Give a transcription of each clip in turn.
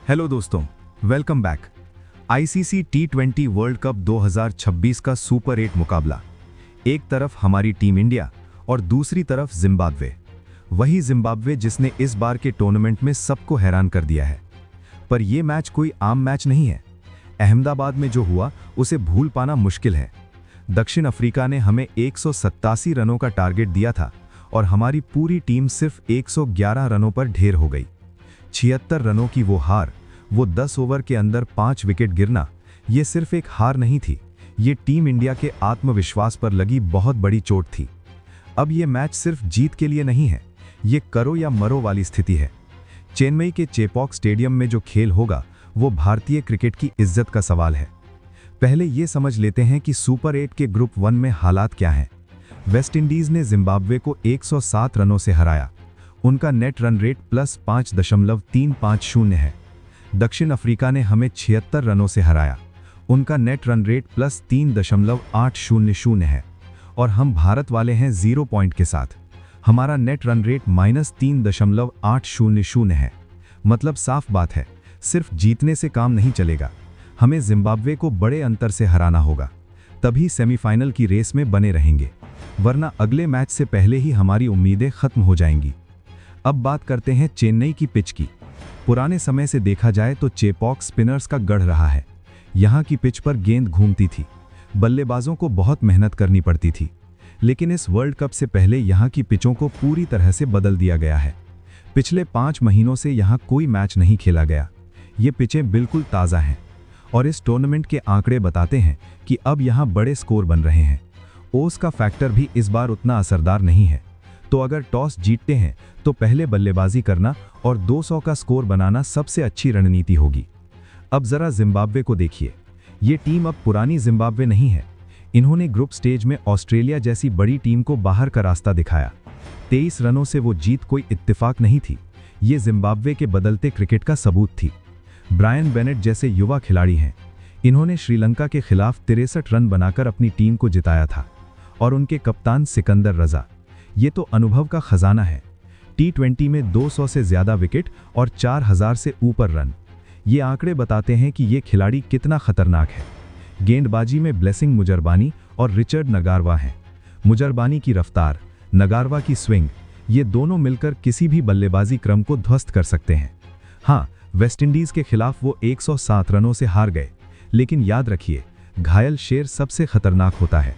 Hello दोस्तों, welcome back. ICC टी20 world cup 2026 का super 8 मुकाबला। एक तरफ हमारी टीम इंडिया और दूसरी तरफ जिम्बाब्वे। वही जिम्बाब्वे जिसने इस बार के टूर्नामेंट में सबको हैरान कर दिया है। पर यह मैच कोई आम मैच नहीं है। अहमदाबाद में जो हुआ उसे भूल पाना मुश्किल है। दक्षिण अफ्रीका ने हमें 187 रनों का टारगेट दिया था और हमारी पूरी टीम सिर्फ 111 रनों पर ढेर हो गई। 76 रनों की वो हार, वो 10 ओवर के अंदर 5 विकेट गिरना, ये सिर्फ एक हार नहीं थी, ये टीम इंडिया के आत्मविश्वास पर लगी बहुत बड़ी चोट थी। अब ये मैच सिर्फ जीत के लिए नहीं है, ये करो या मरो वाली स्थिति है। चेन्नई के चेपॉक स्टेडियम में जो खेल होगा वो भारतीय क्रिकेट की इज्जत का सवाल है। पहले ये समझ लेते हैं कि सुपर 8 के ग्रुप 1 में हालात क्या हैं। वेस्टइंडीज ने जिम्बाब्वे को 107 रनों से हराया। उनका नेट रन रेट +5.350 है। दक्षिण अफ्रीका ने हमें 76 रनों से हराया। उनका नेट रन रेट +3.800 है। और हम भारत वाले हैं 0 पॉइंट के साथ। हमारा नेट रन रेट -3.800 है। मतलब साफ बात है, सिर्फ जीतने से काम नहीं चलेगा, हमें जिम्बाब्वे को बड़े अंतर से हराना होगा, तभी सेमीफाइनल की रेस में बने रहेंगे, वरना अगले मैच से पहले ही हमारी उम्मीदें खत्म हो जाएंगी। अब बात करते हैं चेन्नई की पिच की। पुराने समय से देखा जाए तो चेपॉक स्पिनर्स का गढ़ रहा है। यहाँ की पिच पर गेंद घूमती थी, बल्लेबाजों को बहुत मेहनत करनी पड़ती थी। लेकिन इस वर्ल्ड कप से पहले यहाँ की पिचों को पूरी तरह से बदल दिया गया है। पिछले 5 महीनों से यहाँ कोई मैच नहीं खेला गया। ये पिचें बिल्कुल ताज़ा हैं और इस टूर्नामेंट के आंकड़े बताते हैं कि अब यहाँ बड़े स्कोर बन रहे हैं। ओस का फैक्टर भी इस बार उतना असरदार नहीं है। तो अगर टॉस जीतते हैं तो पहले बल्लेबाजी करना और 200 का स्कोर बनाना सबसे अच्छी रणनीति होगी। अब जरा जिम्बाब्वे को देखिए। ये टीम अब पुरानी जिम्बाब्वे नहीं है। इन्होंने ग्रुप स्टेज में ऑस्ट्रेलिया जैसी बड़ी टीम को बाहर का रास्ता दिखाया। 23 रनों से वो जीत कोई इत्तेफाक नहीं थी, ये जिम्बाब्वे के बदलते क्रिकेट का सबूत थी। ब्रायन बेनेट जैसे युवा खिलाड़ी हैं। इन्होंने श्रीलंका के खिलाफ 63 रन बनाकर अपनी टीम को जिताया था। और उनके कप्तान सिकंदर रजा, ये तो अनुभव का खजाना है। टी20 में 200 से ज़्यादा विकेट और 4000 से ऊपर रन। ये आंकड़े बताते हैं कि ये खिलाड़ी कितना खतरनाक है। गेंदबाजी में ब्लेसिंग मुजरबानी और रिचर्ड नगारवा हैं। मुजरबानी की रफ्तार, नगारवा की स्विंग, ये दोनों मिलकर किसी भी बल्लेबाजी क्रम को ध्वस्त कर सकते हैं। हाँ, वेस्टइंडीज़ के खिलाफ वो 107 रनों से हार गए, लेकिन याद रखिए, घायल शेर सबसे खतरनाक होता है।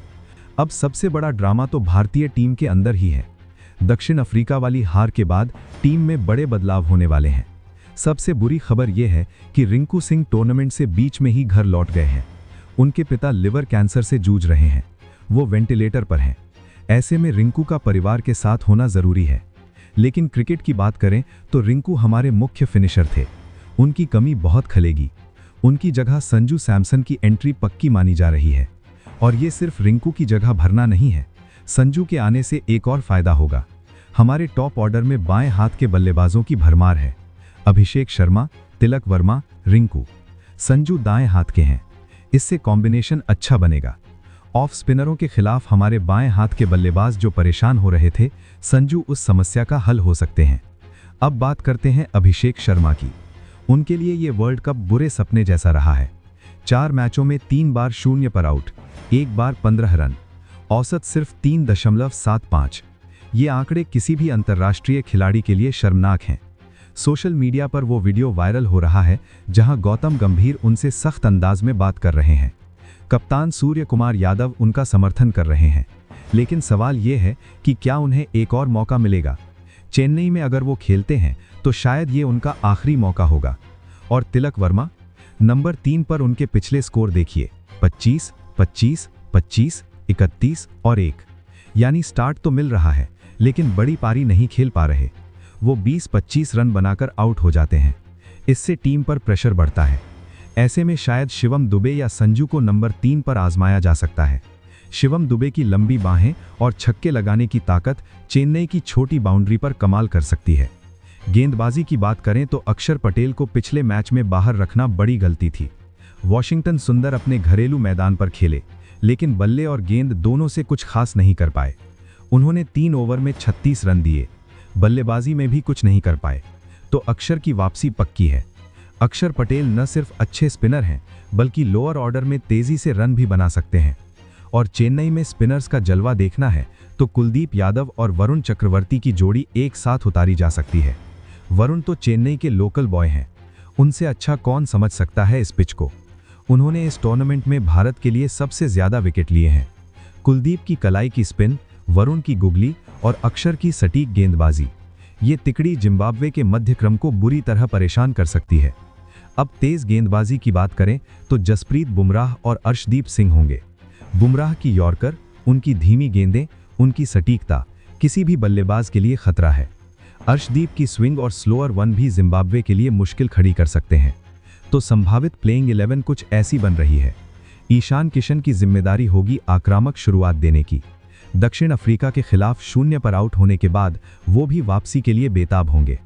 अब सबसे बड़ा ड्रामा तो भारतीय टीम के अंदर ही है। दक्षिण अफ्रीका वाली हार के बाद टीम में बड़े बदलाव होने वाले हैं। सबसे बुरी खबर यह है कि रिंकू सिंह टूर्नामेंट से बीच में ही घर लौट गए हैं। उनके पिता लिवर कैंसर से जूझ रहे हैं, वो वेंटिलेटर पर हैं। ऐसे में रिंकू का परिवार के साथ होना जरूरी है। लेकिन क्रिकेट की बात करें तो रिंकू हमारे मुख्य फिनिशर थे। उनकी कमी बहुत खलेगी। उनकी जगह संजू सैमसन की एंट्री पक्की मानी जा रही है। और ये सिर्फ रिंकू की जगह भरना नहीं है, संजू के आने से एक और फायदा होगा। हमारे टॉप ऑर्डर में बाएं हाथ के बल्लेबाजों की भरमार है। अभिषेक शर्मा, तिलक वर्मा, रिंकू। संजू दाएं हाथ के हैं, इससे कॉम्बिनेशन अच्छा बनेगा। ऑफ स्पिनरों के खिलाफ हमारे बाएं हाथ के बल्लेबाज जो परेशान हो रहे थे, संजू उस समस्या का हल हो सकते हैं। अब बात करते हैं अभिषेक शर्मा की। उनके लिए ये वर्ल्ड कप बुरे सपने जैसा रहा है। 4 मैचों में 3 बार 0 पर आउट, 1 बार 15 रन, औसत सिर्फ 3.75। ये आंकड़े किसी भी अंतर्राष्ट्रीय खिलाड़ी के लिए शर्मनाक हैं। सोशल मीडिया पर वो वीडियो वायरल हो रहा है जहां गौतम गंभीर उनसे सख्त अंदाज में बात कर रहे हैं। कप्तान सूर्य कुमार यादव उनका समर्थन कर रहे हैं। लेकिन सवाल ये है कि क्या उन्हें एक और मौका मिलेगा? चेन्नई में अगर वो खेलते हैं तो शायद ये उनका आखिरी मौका होगा। और तिलक वर्मा, नंबर 3 पर उनके पिछले स्कोर देखिए, 25, 25, 25, 31 और 1। यानी स्टार्ट तो मिल रहा है, लेकिन बड़ी पारी नहीं खेल पा रहे। वो 20-25 रन बनाकर आउट हो जाते हैं। इससे टीम पर प्रेशर बढ़ता है। ऐसे में शायद शिवम दुबे या संजू को नंबर 3 पर आजमाया जा सकता है। शिवम दुबे की लंबी बाहें और छक्के लगाने की ताकत चेन्नई की छोटी बाउंड्री पर कमाल कर सकती है। गेंदबाजी की बात करें तो अक्षर पटेल को पिछले मैच में बाहर रखना बड़ी गलती थी। वॉशिंगटन सुंदर अपने घरेलू मैदान पर खेले, लेकिन बल्ले और गेंद दोनों से कुछ खास नहीं कर पाए। उन्होंने 3 ओवर में 36 रन दिए, बल्लेबाजी में भी कुछ नहीं कर पाए। तो अक्षर की वापसी पक्की है। अक्षर पटेल न सिर्फ अच्छे स्पिनर हैं बल्कि लोअर ऑर्डर में तेजी से रन भी बना सकते हैं। और चेन्नई में स्पिनर्स का जलवा देखना है तो कुलदीप यादव और वरुण चक्रवर्ती की जोड़ी एक साथ उतारी जा सकती है। वरुण तो चेन्नई के लोकल बॉय हैं, उनसे अच्छा कौन समझ सकता है इस पिच को। उन्होंने इस टूर्नामेंट में भारत के लिए सबसे ज्यादा विकेट लिए हैं। कुलदीप की कलाई की स्पिन, वरुण की गुगली और अक्षर की सटीक गेंदबाजी, ये तिकड़ी जिम्बाब्वे के मध्य क्रम को बुरी तरह परेशान कर सकती है। अब तेज गेंदबाजी की बात करें तो जसप्रीत बुमराह और अर्शदीप सिंह होंगे। बुमराह की यॉर्कर, उनकी धीमी गेंदें, उनकी सटीकता किसी भी बल्लेबाज के लिए खतरा है। अर्शदीप की स्विंग और स्लोअर वन भी जिम्बाब्वे के लिए मुश्किल खड़ी कर सकते हैं। तो संभावित प्लेइंग 11 कुछ ऐसी बन रही है। ईशान किशन की जिम्मेदारी होगी आक्रामक शुरुआत देने की। दक्षिण अफ्रीका के खिलाफ 0 पर आउट होने के बाद वो भी वापसी के लिए बेताब होंगे।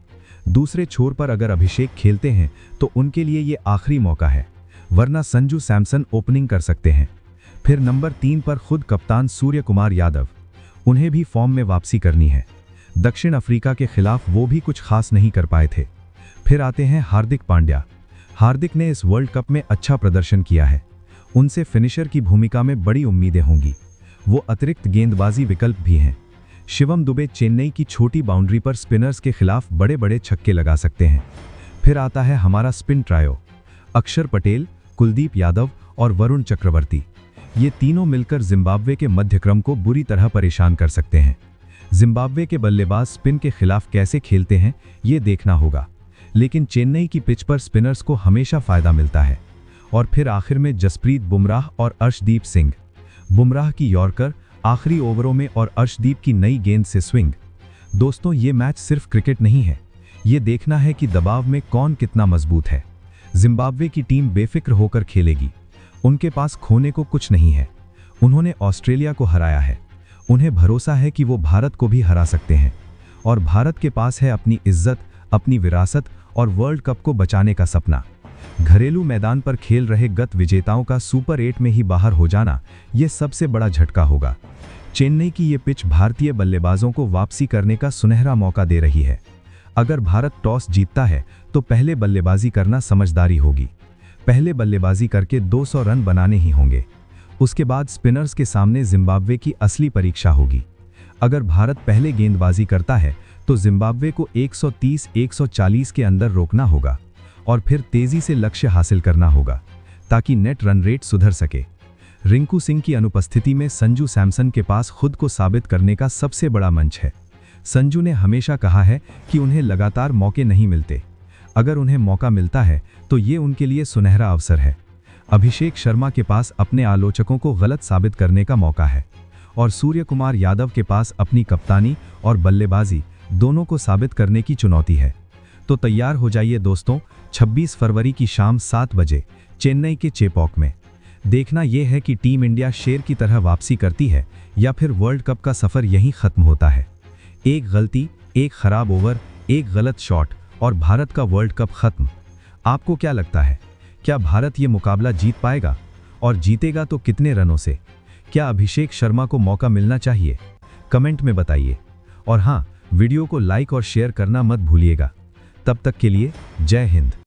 दूसरे छोर पर अगर अभिषेक खेलते हैं तो उनके लिए ये आखिरी मौका है, वरना संजू सैमसन ओपनिंग कर सकते हैं। फिर नंबर 3 पर खुद कप्तान सूर्य कुमार यादव, उन्हें भी फॉर्म में वापसी करनी है। दक्षिण अफ्रीका के खिलाफ वो भी कुछ खास नहीं कर पाए थे। फिर आते हैं हार्दिक पांड्या। हार्दिक ने इस वर्ल्ड कप में अच्छा प्रदर्शन किया है, उनसे फिनिशर की भूमिका में बड़ी उम्मीदें होंगी। वो अतिरिक्त गेंदबाजी विकल्प भी हैं। शिवम दुबे चेन्नई की छोटी बाउंड्री पर स्पिनर्स के खिलाफ बड़े बड़े छक्के लगा सकते हैं। फिर आता है हमारा स्पिन ट्रायो, अक्षर पटेल, कुलदीप यादव और वरुण चक्रवर्ती। ये तीनों मिलकर जिम्बाब्वे के मध्यक्रम को बुरी तरह परेशान कर सकते हैं। जिम्बाब्वे के बल्लेबाज स्पिन के खिलाफ कैसे खेलते हैं ये देखना होगा, लेकिन चेन्नई की पिच पर स्पिनर्स को हमेशा फायदा मिलता है। और फिर आखिर में जसप्रीत बुमराह और अर्शदीप सिंह। बुमराह की यॉर्कर आखिरी ओवरों में और अर्शदीप की नई गेंद से स्विंग। दोस्तों, ये मैच सिर्फ क्रिकेट नहीं है, ये देखना है कि दबाव में कौन कितना मजबूत है। जिम्बाब्वे की टीम बेफिक्र होकर खेलेगी, उनके पास खोने को कुछ नहीं है। उन्होंने ऑस्ट्रेलिया को हराया है, उन्हें भरोसा है कि वो भारत को भी हरा सकते हैं। और भारत के पास है अपनी इज्जत, अपनी विरासत और वर्ल्ड कप को बचाने का सपना। घरेलू मैदान पर खेल रहे गत विजेताओं का सुपर 8 में ही बाहर हो जाना ये सबसे बड़ा झटका होगा। चेन्नई की ये पिच भारतीय बल्लेबाजों को वापसी करने का सुनहरा मौका दे रही है। अगर भारत टॉस जीतता है तो पहले बल्लेबाजी करना समझदारी होगी। पहले बल्लेबाजी करके 200 रन बनाने ही होंगे। उसके बाद स्पिनर्स के सामने जिम्बाब्वे की असली परीक्षा होगी। अगर भारत पहले गेंदबाजी करता है तो जिम्बाब्वे को 130-140 के अंदर रोकना होगा और फिर तेजी से लक्ष्य हासिल करना होगा ताकि नेट रन रेट सुधर सके। रिंकू सिंह की अनुपस्थिति में संजू सैमसन के पास खुद को साबित करने का सबसे बड़ा मंच है। संजू ने हमेशा कहा है कि उन्हें लगातार मौके नहीं मिलते, अगर उन्हें मौका मिलता है तो ये उनके लिए सुनहरा अवसर है। अभिषेक शर्मा के पास अपने आलोचकों को गलत साबित करने का मौका है और सूर्य कुमार यादव के पास अपनी कप्तानी और बल्लेबाजी दोनों को साबित करने की चुनौती है। तो तैयार हो जाइए दोस्तों, 26 फरवरी की शाम 7 बजे चेन्नई के चेपॉक में। देखना यह है कि टीम इंडिया शेर की तरह वापसी करती है या फिर वर्ल्ड कप का सफर यहीं खत्म होता है। एक गलती, एक खराब ओवर, एक गलत शॉट और भारत का वर्ल्ड कप खत्म। आपको क्या लगता है, क्या भारत ये मुकाबला जीत पाएगा और जीतेगा तो कितने रनों से? क्या अभिषेक शर्मा को मौका मिलना चाहिए? कमेंट में बताइए। और हाँ, वीडियो को लाइक और शेयर करना मत भूलिएगा। तब तक के लिए जय हिंद।